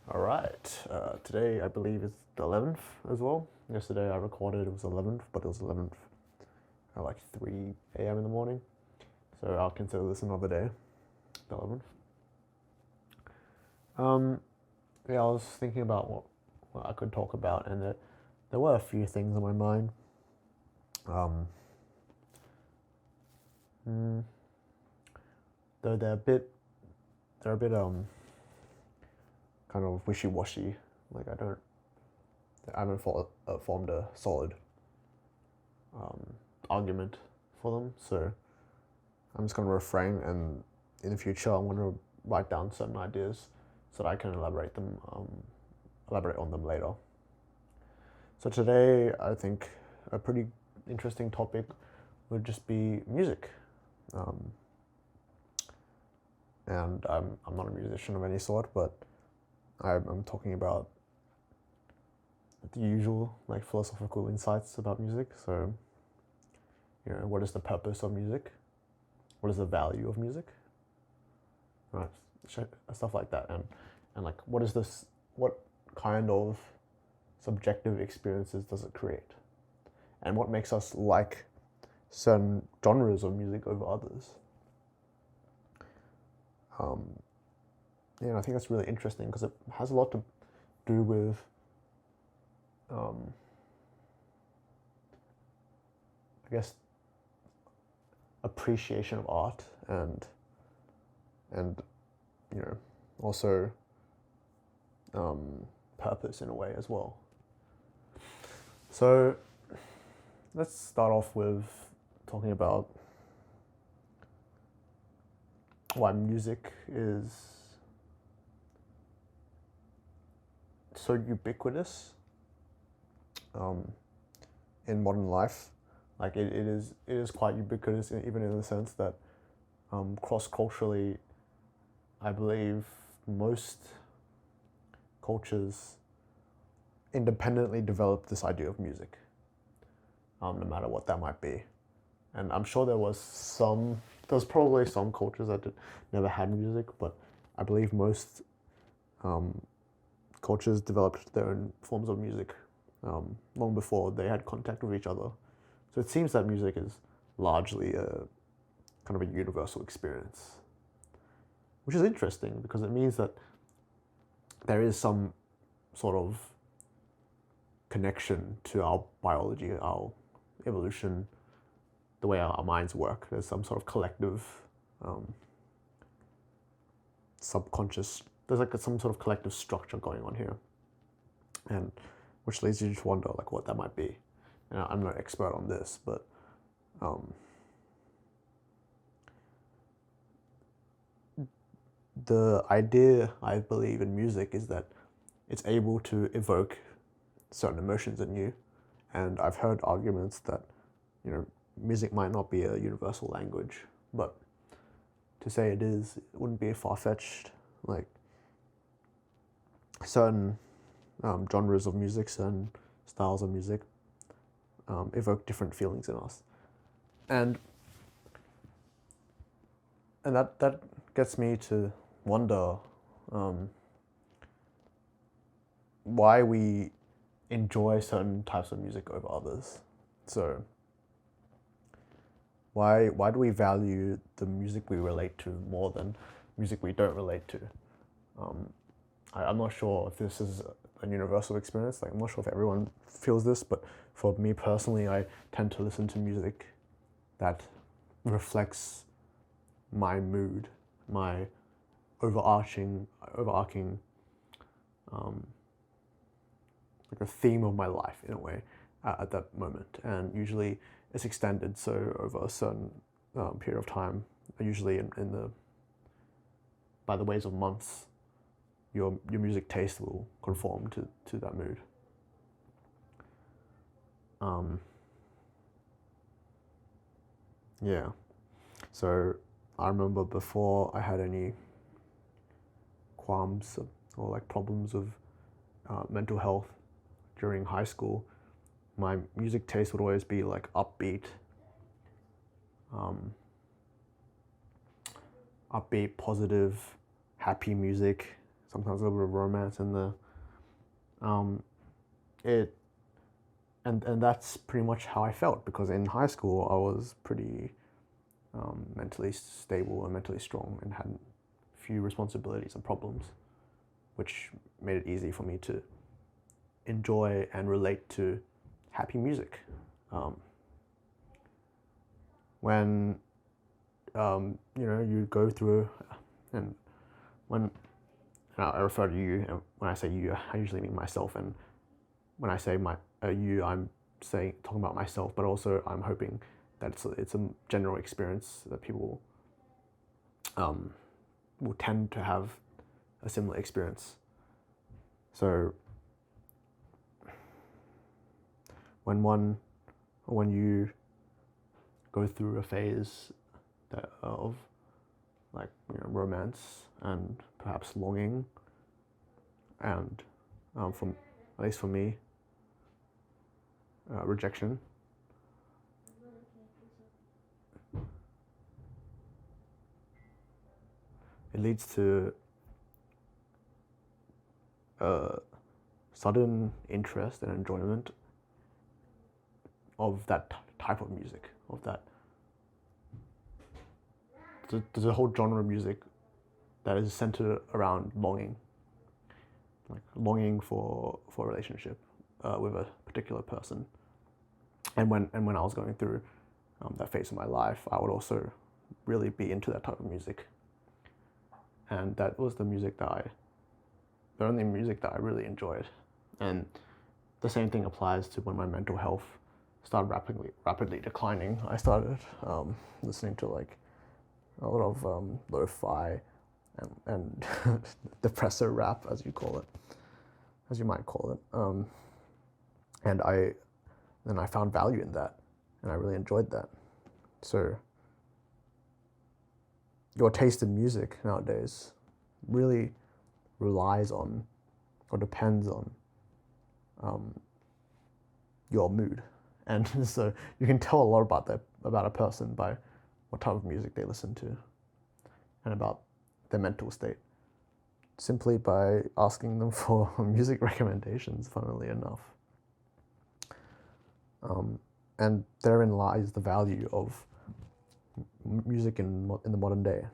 All right. Today, I believe, is the 11th as well. Yesterday, I recorded it was 11th, but it was 11th at like 3 a.m. in the morning. So I'll consider this another day, the 11th. Yeah, I was thinking about what I could talk about, and there were a few things on my mind. Um, Though they're a bit kind of wishy-washy. Like I haven't formed a solid argument for them. So I'm just going to refrain, and in the future, I'm going to write down certain ideas so that I can elaborate on them later. So today, I think a pretty interesting topic would just be music. And I'm not a musician of any sort, but I'm talking about the usual like philosophical insights about music. So, what is the purpose of music? What is the value of music? Right, stuff like that, and like what kind of subjective experiences does it create, and what makes us like certain genres of music over others. I think that's really interesting because it has a lot to do with I guess appreciation of art and also purpose in a way as well. So let's start off with talking about why music is so ubiquitous in modern life. Like it is quite ubiquitous, even in the sense that cross-culturally, I believe most cultures independently develop this idea of music, no matter what that might be. And I'm sure there was probably some cultures that never had music, but I believe most cultures developed their own forms of music long before they had contact with each other. So it seems that music is largely a kind of a universal experience, which is interesting because it means that there is some sort of connection to our biology, our evolution, the way our minds work. There's some sort of collective subconscious, there's like some sort of collective structure going on here, and which leads you to wonder like what that might be. And I'm no expert on this, but the idea, I believe, in music is that it's able to evoke certain emotions in you. And I've heard arguments that music might not be a universal language, but to say it is, it wouldn't be far-fetched. Like certain genres of music, certain styles of music evoke different feelings in us, and that gets me to wonder why we enjoy certain types of music over others. So why do we value the music we relate to more than music we don't relate to? I'm not sure if this is a universal experience. Like I'm not sure if everyone feels this, but for me personally, I tend to listen to music that reflects my mood, my overarching like a theme of my life in a way at that moment. And usually it's extended, so over a certain period of time, usually in the by the ways of months, your music taste will conform to that mood. Yeah. So I remember before I had any qualms or like problems with mental health during high school, my music taste would always be like upbeat, positive, happy music, sometimes a little bit of romance in there. It and that's pretty much how I felt, because in high school I was pretty mentally stable and mentally strong and had few responsibilities and problems, which made it easy for me to enjoy and relate to happy music. When you go through, and when I refer to you, and when I say you, I usually mean myself, and when I say you, I'm talking about myself, but also I'm hoping that it's a general experience that people will tend to have a similar experience. So when you go through a phase of like romance and perhaps longing, and from at least for me, rejection, it leads to sudden interest and enjoyment of that type of music, of that. There's a whole genre of music that is centered around longing, like longing for a relationship with a particular person. And when I was going through that phase of my life, I would also really be into that type of music. And that was the only music that I really enjoyed. And the same thing applies to when my mental health started rapidly declining. I started listening to like a lot of lo-fi and depressor rap, as you might call it. And I found value in that, and I really enjoyed that. So your taste in music nowadays really relies on, or depends on, your mood. And so you can tell a lot about a person by what type of music they listen to, and about their mental state, simply by asking them for music recommendations, funnily enough. And therein lies the value of music in the modern day.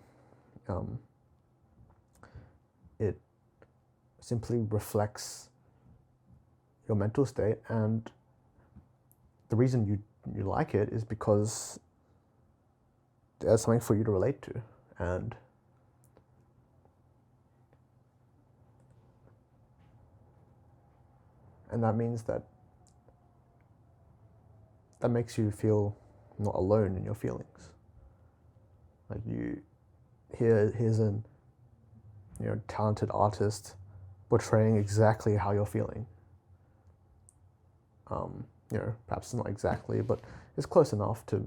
It simply reflects your mental state, and the reason you like it is because there's something for you to relate to, and that means that makes you feel not alone in your feelings. Like here's an talented artist portraying exactly how you're feeling. Perhaps not exactly, but it's close enough to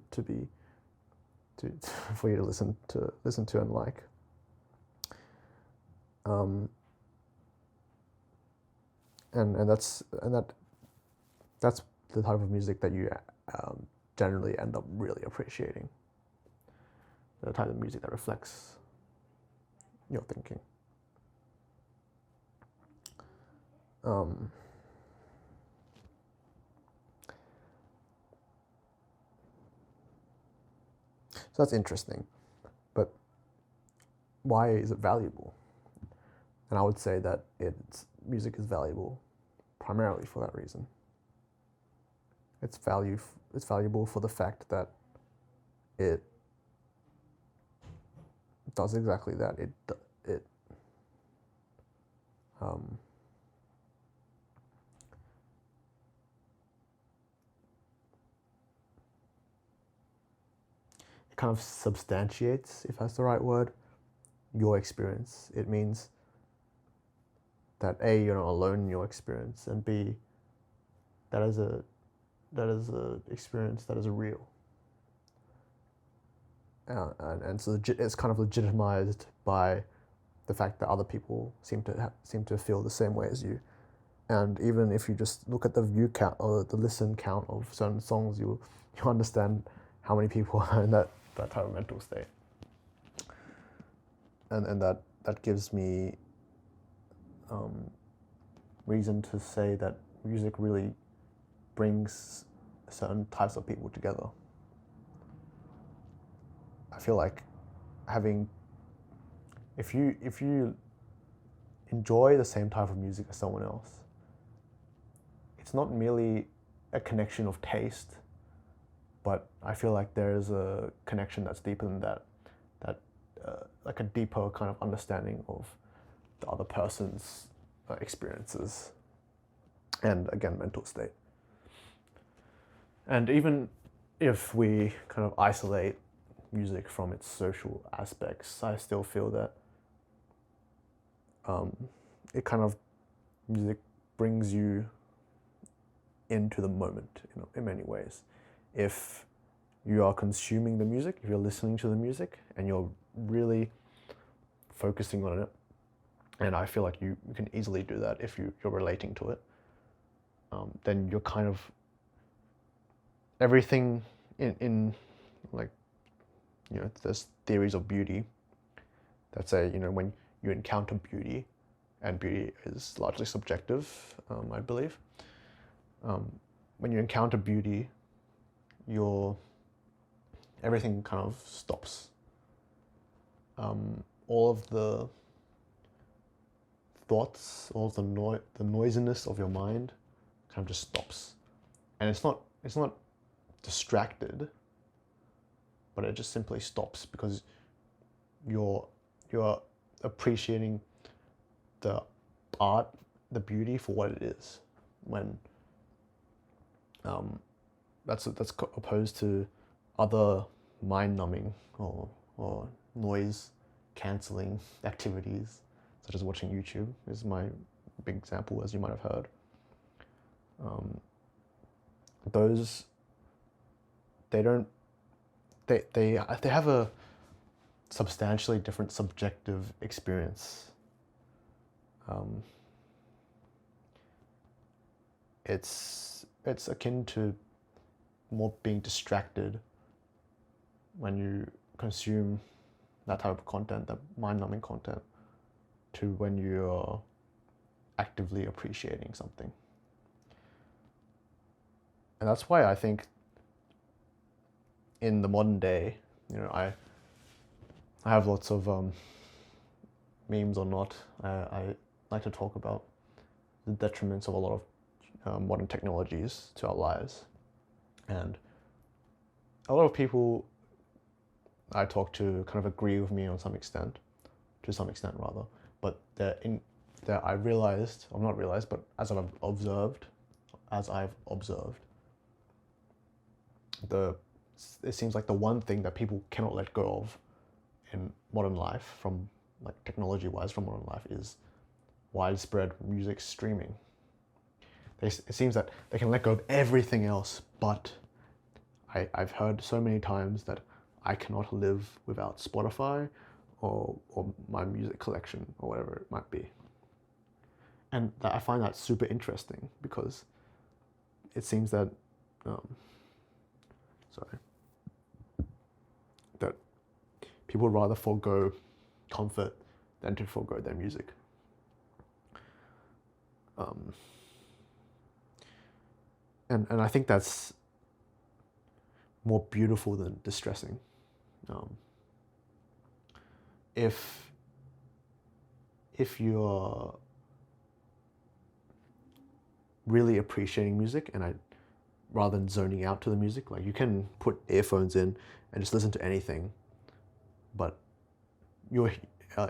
for you to listen to and like. And that's the type of music that you generally end up really appreciating. The type of music that reflects your thinking. So that's interesting, but why is it valuable? And I would say that music is valuable primarily for that reason. It's valuable for the fact that it does exactly that. It kind of substantiates, if that's the right word, your experience. It means that A, you're not alone in your experience, and B, that is a experience that is real. And so it's kind of legitimized by the fact that other people seem to feel the same way as you. And even if you just look at the view count or the listen count of certain songs, you understand how many people are in that type of mental state. And that gives me reason to say that music really brings certain types of people together. I feel like if you enjoy the same type of music as someone else, it's not merely a connection of taste, but I feel like there's a connection that's deeper than that, like a deeper kind of understanding of the other person's experiences and, again, mental state. And even if we kind of isolate music from its social aspects, I still feel that music brings you into the moment, in many ways. If you are consuming the music, if you're listening to the music and you're really focusing on it, and I feel like you can easily do that if you're relating to it, then you're kind of everything in like, there's theories of beauty that say, when you encounter beauty, and beauty is largely subjective, I believe. When you encounter beauty, everything kind of stops. All of the thoughts, all of the noisiness of your mind kind of just stops. And it's not distracted, but it just simply stops because you're appreciating the art, the beauty for what it is. When that's opposed to other mind-numbing or noise-canceling activities, such as watching YouTube is my big example, as you might have heard. They have a substantially different subjective experience. It's akin to more being distracted when you consume that type of content, that mind-numbing content, to when you're actively appreciating something. And that's why I think in the modern day, I have lots of memes or not. I like to talk about the detriments of a lot of modern technologies to our lives. And a lot of people I talk to kind of agree with me to some extent rather. But I've realized, or not realized, but as I've observed, it seems like the one thing that people cannot let go of in modern life, from like technology-wise, from modern life, is widespread music streaming. It seems that they can let go of everything else, but I've heard so many times that I cannot live without Spotify or my music collection or whatever it might be. And I find that super interesting because it seems that that people rather forego comfort than to forego their music. And I think that's more beautiful than distressing. If you're really appreciating music, and rather than zoning out to the music, like, you can put earphones in and just listen to anything, but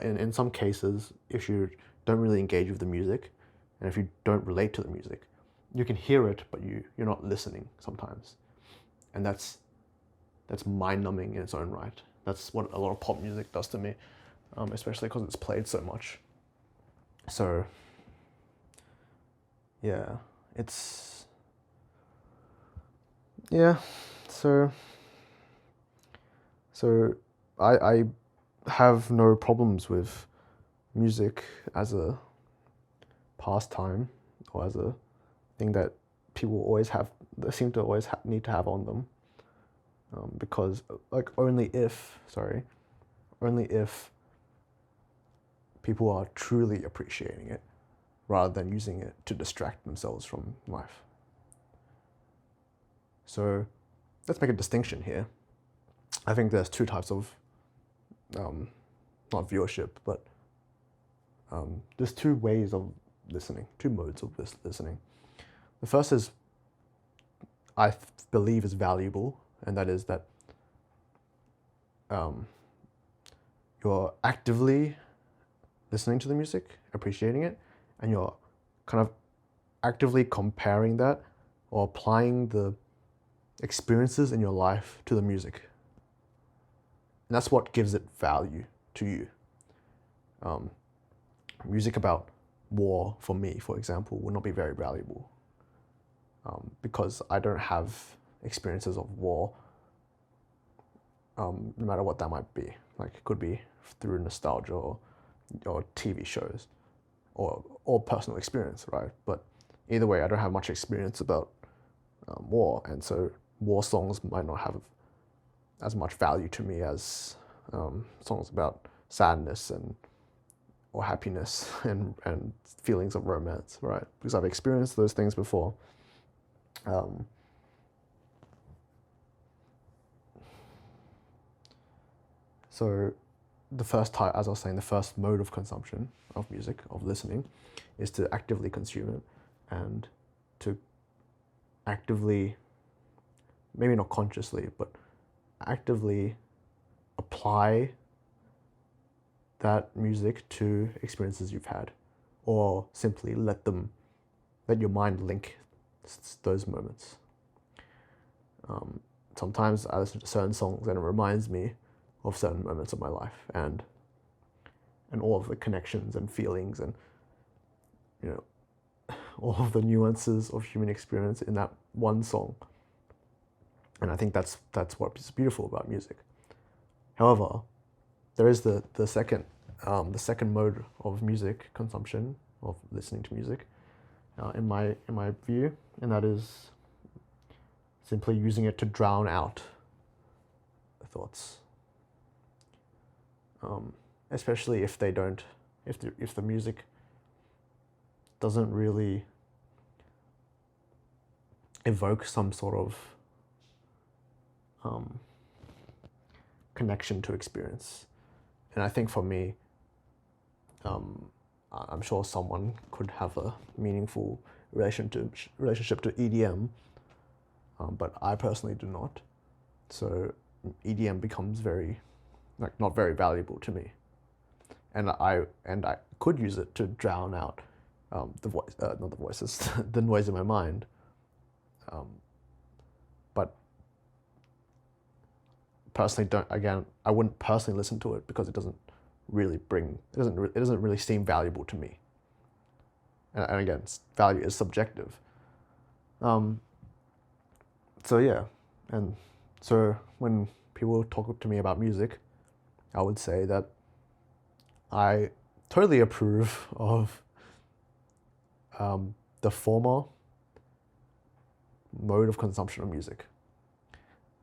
in some cases, if you don't really engage with the music, and if you don't relate to the music, you can hear it, but you're not listening sometimes. And that's mind-numbing in its own right. That's what a lot of pop music does to me, especially because it's played so much. So, yeah, so I have no problems with music as a pastime or as a thing that people seem to always need to have on them, because only if people are truly appreciating it, rather than using it to distract themselves from life. So let's make a distinction here. I think there's two types of, not viewership, but there's two ways of listening, two modes of this listening. The first is, I believe is valuable, and that is that you're actively listening to the music, appreciating it, and you're kind of actively comparing that or applying the experiences in your life to the music. And that's what gives it value to you. Music about war, for me, for example, would not be very valuable because I don't have experiences of war, no matter what that might be. Like, it could be through nostalgia or TV shows or personal experience, right? But either way, I don't have much experience about war, and so war songs might not have as much value to me as songs about sadness or happiness and feelings of romance, right? Because I've experienced those things before. So the first type, as I was saying, the first mode of consumption of music, of listening, is to actively consume it and to actively, maybe not consciously, but actively apply that music to experiences you've had, or simply let your mind link those moments. Sometimes I listen to certain songs and it reminds me of certain moments of my life and all of the connections and feelings and, you know, all of the nuances of human experience in that one song. And I think that's what's beautiful about music. However, there is the second mode of music consumption, of listening to music, in my view, and that is simply using it to drown out thoughts. Especially if the music doesn't really evoke some sort of connection to experience. And I think for me, I'm sure someone could have a meaningful relationship to EDM, but I personally do not. So EDM becomes not very valuable to me. And I could use it to drown out the noise in my mind. But personally, I wouldn't personally listen to it because it doesn't really seem valuable to me. And again, value is subjective. So yeah, and so when people talk to me about music, I would say that I totally approve of the former mode of consumption of music.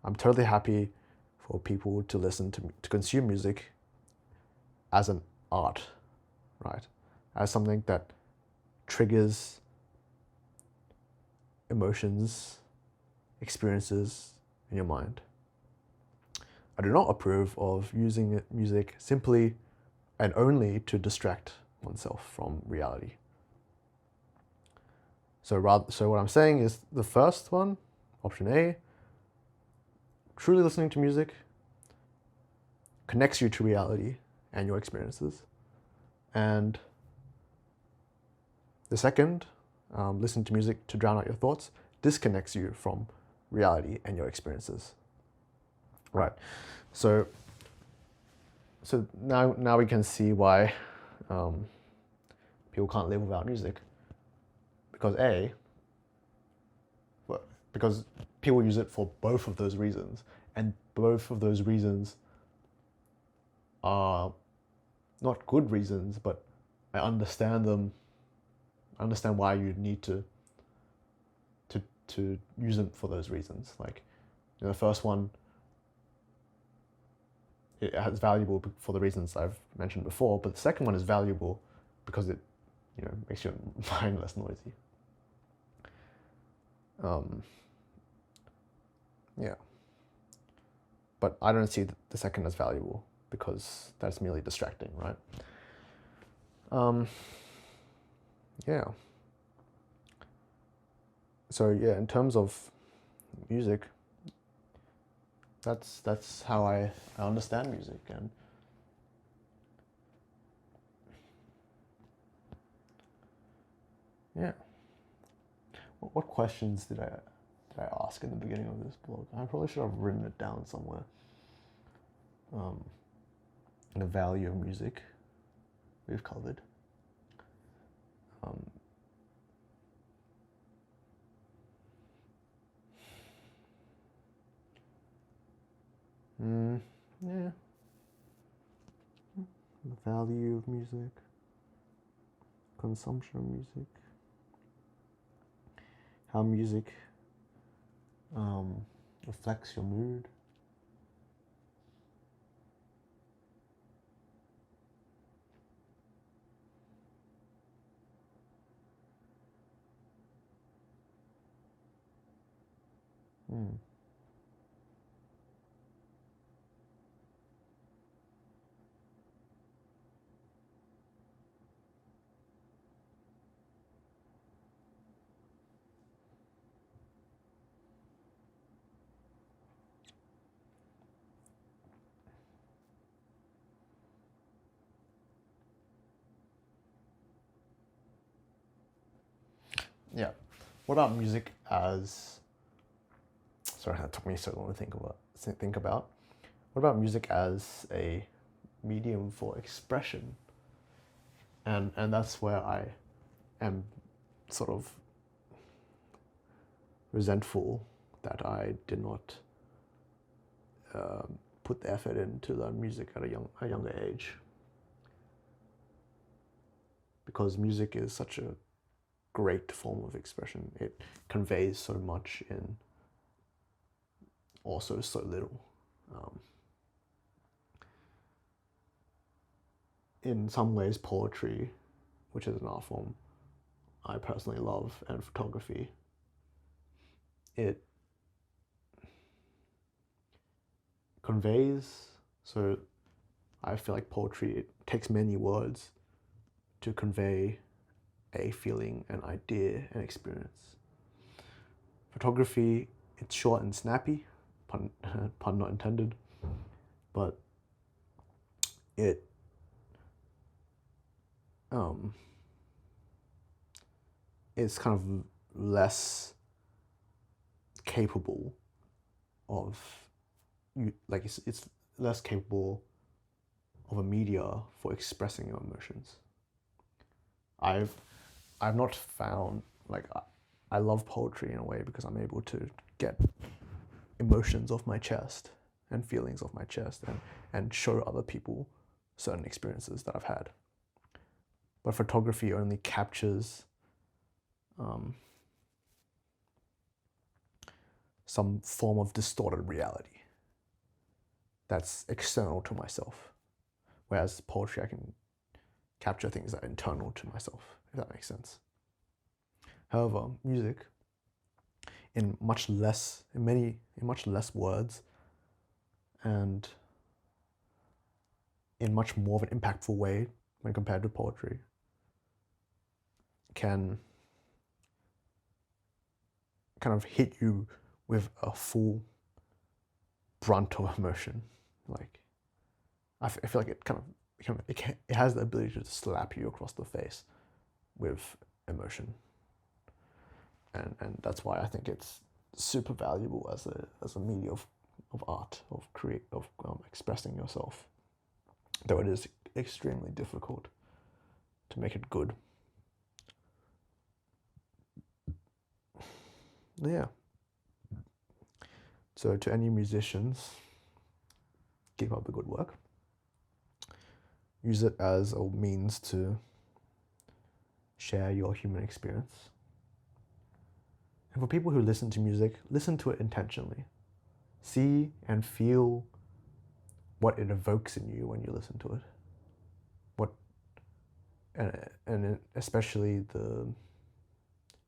I'm totally happy for people to consume music as an art, right? As something that triggers emotions, experiences in your mind. I do not approve of using music simply and only to distract oneself from reality. So what I'm saying is the first one, option A, truly listening to music connects you to reality and your experiences. And the second, listening to music to drown out your thoughts, disconnects you from reality and your experiences. Right. So now we can see why people can't live without music. Because people use it for both of those reasons, and both of those reasons are not good reasons, but I understand them. I understand why you need to use them for those reasons. Like, you know, the first one, it is valuable for the reasons I've mentioned before, but the second one is valuable because it makes your mind less noisy. Yeah. But I don't see the second as valuable because that's merely distracting, right? Yeah. So yeah, in terms of music, that's how I understand music. And yeah. What questions did I ask in the beginning of this blog? I probably should have written it down somewhere. The value of music we've covered. Yeah. The value of music, consumption of music, how music reflects your mood. Yeah. What about music as? Sorry, that took me so long to think about. What about music as a medium for expression? And that's where I am sort of resentful that I did not put the effort into learn music at a younger age, because music is such a great form of expression. It conveys so much in also so little. In some ways, poetry, which is an art form I personally love, and photography, it conveys. So I feel like poetry, it takes many words to convey a feeling, an idea, an experience. Photography, it's short and snappy, pun not intended, but it it's kind of less capable of it's less capable of a media for expressing your emotions. I've not found, like, I love poetry in a way because I'm able to get emotions off my chest and feelings off my chest and show other people certain experiences that I've had. But photography only captures some form of distorted reality that's external to myself. Whereas poetry, I can capture things that are internal to myself, if that makes sense. However, music, in much less words and in much more of an impactful way when compared to poetry, can kind of hit you with a full brunt of emotion. Like, I feel like it has the ability to slap you across the face with emotion, and that's why I think it's super valuable as a media of art, of expressing yourself, though it is extremely difficult to make it good. Yeah. So to any musicians, keep up the good work. Use it as a means to share your human experience. And for people who listen to music, listen to it intentionally. See and feel what it evokes in you when you listen to it. and especially the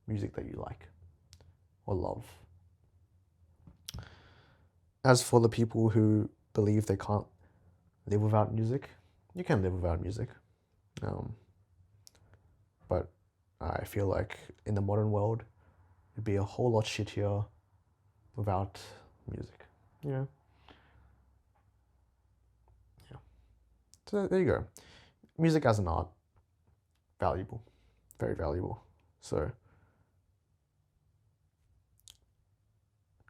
music that you like or love. As for the people who believe they can't live without music, you can live without music. But I feel like in the modern world, it'd be a whole lot shittier without music. Yeah. So there you go. Music as an art, valuable, very valuable. So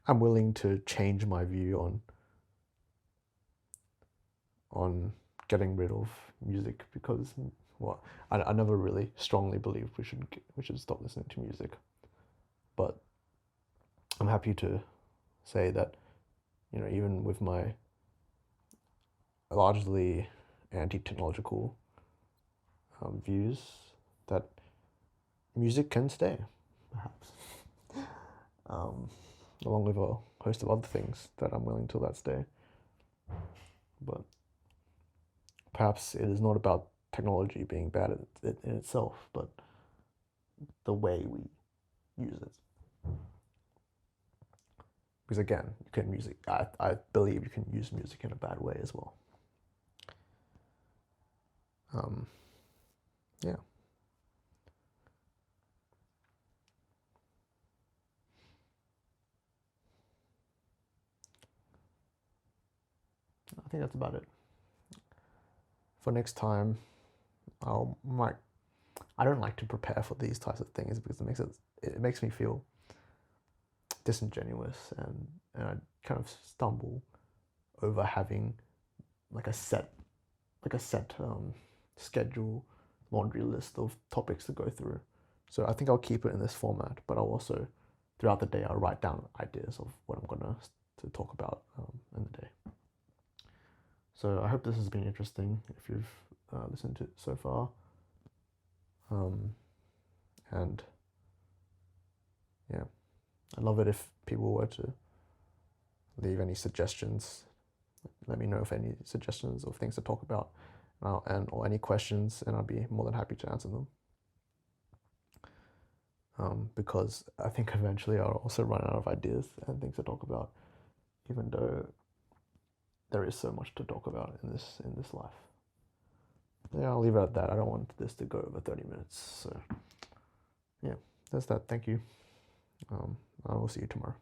I'm willing to change my view on getting rid of music because, well, I never really strongly believed we should stop listening to music, but I'm happy to say that, you know, even with my largely anti-technological views, that music can stay, perhaps, along with a host of other things that I'm willing to let stay. But perhaps it is not about technology being bad in itself, but the way we use it. Because again, you can music. I believe you can use music in a bad way as well. Yeah. I think that's about it. For next time, I don't like to prepare for these types of things because it makes me feel disingenuous, and I kind of stumble over having like a set schedule, laundry list of topics to go through. So I think I'll keep it in this format, but I'll also throughout the day I'll write down ideas of what I'm gonna to talk about in the day. So I hope this has been interesting if you've listened to it so far. And yeah, I'd love it if people were to leave any suggestions. Let me know if any suggestions of things to talk about, or any questions, and I'd be more than happy to answer them. Because I think eventually I'll also run out of ideas and things to talk about, even though there is so much to talk about in this life. Yeah, I'll leave it at that. I don't want this to go over 30 minutes. So yeah, that's that. Thank you. I will see you tomorrow.